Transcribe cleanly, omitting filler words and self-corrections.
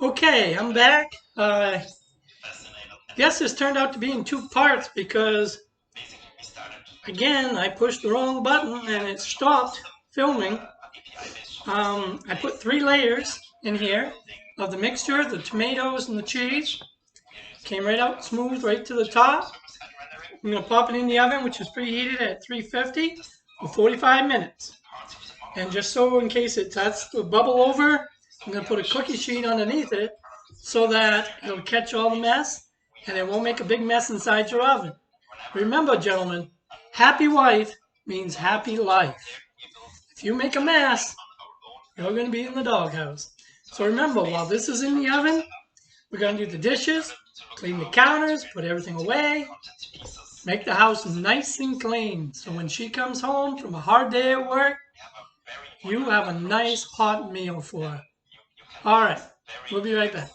Okay, I'm back. Guess this turned out to be in two parts because, again, I pushed the wrong button and it stopped filming. I put 3 layers in here of the mixture, the tomatoes and the cheese. Came right out smooth right to the top. I'm going to pop it in the oven, which is preheated at 350 for 45 minutes. And just so in case it starts to bubble over, I'm going to put a cookie sheet underneath it so that it'll catch all the mess and it won't make a big mess inside your oven. Remember, gentlemen, happy wife means happy life. If you make a mess, you're going to be in the doghouse. So remember, while this is in the oven, we're going to do the dishes, clean the counters, put everything away, make the house nice and clean. So when she comes home from a hard day at work, you have a nice hot meal for her. All right, we'll be right back.